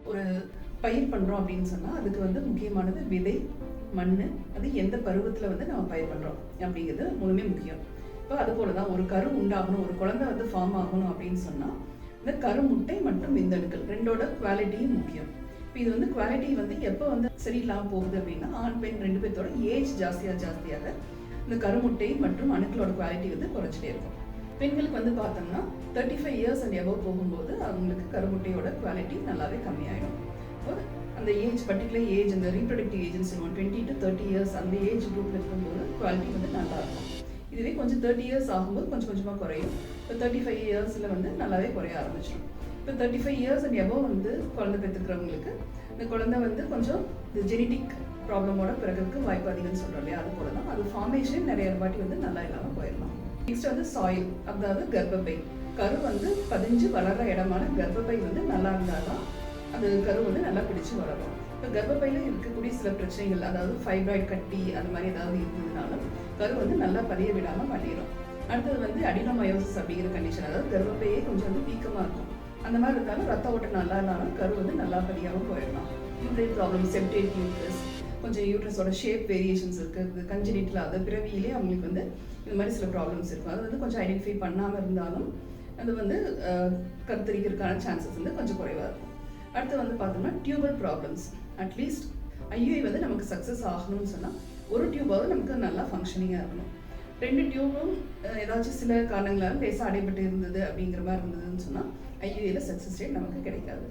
ஒரு பயிர் பண்ணுறோம் அப்படின்னு சொன்னால் அதுக்கு வந்து முக்கியமானது விதை, மண், அது எந்த பருவத்தில் வந்து நம்ம பயிர் பண்ணுறோம் அப்படிங்கிறது மூணுமே முக்கியம். இப்போ அது போல தான் ஒரு கரு உண்டாகணும், ஒரு குழந்தை வந்து ஃபார்ம் ஆகணும் அப்படின்னு சொன்னால் இந்த கருமுட்டை மற்றும் விந்தணுக்கள் ரெண்டோட குவாலிட்டியும் முக்கியம். இப்போ இது வந்து குவாலிட்டி வந்து எப்போ வந்து சரியில்லாமல் போகுது அப்படின்னா ஆண் பெண் ரெண்டு பேர்த்தோட ஏஜ் ஜாஸ்தியாக இந்த கருமுட்டை மற்றும் அணுக்களோட குவாலிட்டி வந்து குறைச்சிட்டே இருக்கும். பெண்களுக்கு வந்து பார்த்தோம்னா 35 இயர்ஸ் அண்ட் எபவ் போகும்போது அவங்களுக்கு கருமுட்டையோட குவாலிட்டி நல்லாவே கம்மியாயிடும். அந்த ஏஜ் பர்டிகுலர் ஏஜ் அந்த ரீப்ரொடக்டிவ் ஏஜ்னு சொல்லுவோம் 20 to 30 இயர்ஸ் அந்த ஏஜ் குரூப்பில் இருக்கும்போது குவாலிட்டி வந்து நல்லா இருக்கும். இதுவே கொஞ்சம் 30 இயர்ஸ் ஆகும்போது கொஞ்சம் கொஞ்சமாக குறையும். இப்போ 35 இயர்ஸில் வந்து நல்லாவே குறைய ஆரம்பிச்சிடும். இப்போ 35 இயர்ஸ் அண்ட் எபவ் வந்து குழந்தை பெற்றுக்கிறவங்களுக்கு இந்த குழந்தை வந்து கொஞ்சம் இந்த ஜெனட்டிக் ப்ராப்ளமோட பிறகுக்கு வாய்ப்பு அதிகம்னு சொல்கிறோம் இல்லையா, அது போல தான் அது ஃபார்மேஷன் நிறைய வாட்டி வந்து நல்லா இல்லாமல் போயிடலாம். நெக்ஸ்ட் வந்து சாயில், அதாவது கர்ப்பப்பை. கரு வந்து பதிஞ்சு வளர்கிற இடமான கர்ப்பப்பை வந்து நல்லா இருந்தால் தான் அது கரு வந்து நல்லா பிடிச்சு வளரும். இப்போ கர்ப்பப்பையில் இருக்கக்கூடிய சில பிரச்சனைகள், அதாவது ஃபைப்ராய்டு கட்டி அது மாதிரி ஏதாவது இருந்ததுனாலும் கரு வந்து நல்லா பதிய விடாமல் பண்ணிடும். அடுத்தது வந்து அடினோமயோசிஸ் அப்படிங்கிற கண்டிஷன், அதாவது கர்ப்பப்பையே கொஞ்சம் வந்து வீக்கமாக இருக்கும். அந்த மாதிரி இருந்தாலும் ரத்த ஓட்டம் நல்லா இருந்தாலும் கரு வந்து நல்லா பதியாமல் போயிடலாம். யூட்ரைன் ப்ராப்ளம், செப்டேட் யூட்ரஸ், கொஞ்சம் யூட்ரஸோட ஷேப் வேரியேஷன்ஸ் இருக்குது, கன்ஜெனிட்டல், அது பிறவியிலே அவங்களுக்கு வந்து இந்த மாதிரி சில ப்ராப்ளம்ஸ் இருக்கும். அது வந்து கொஞ்சம் ஐடென்டிஃபை பண்ணாமல் இருந்தாலும் அது வந்து கருத்தரிக்கிறதுக்கான சான்சஸ் வந்து கொஞ்சம் குறைவாக இருக்கும். அடுத்து வந்து பார்த்தோம்னா டியூபல் ப்ராப்ளம்ஸ். அட்லீஸ்ட் ஐயுஐ வந்து நமக்கு சக்ஸஸ் ஆகணும்னு சொன்னால் ஒரு டியூபாவது நமக்கு நல்லா ஃபங்க்ஷனிங்காக இருக்கணும். 2 டியூபும் ஏதாச்சும் சில காரணங்களால் லேசாக அடைபட்டு இருந்தது அப்படிங்கிற மாதிரி இருந்ததுன்னு சொன்னால் ஐயுஐயில் சக்ஸஸ் ரேட் நமக்கு கிடைக்காது.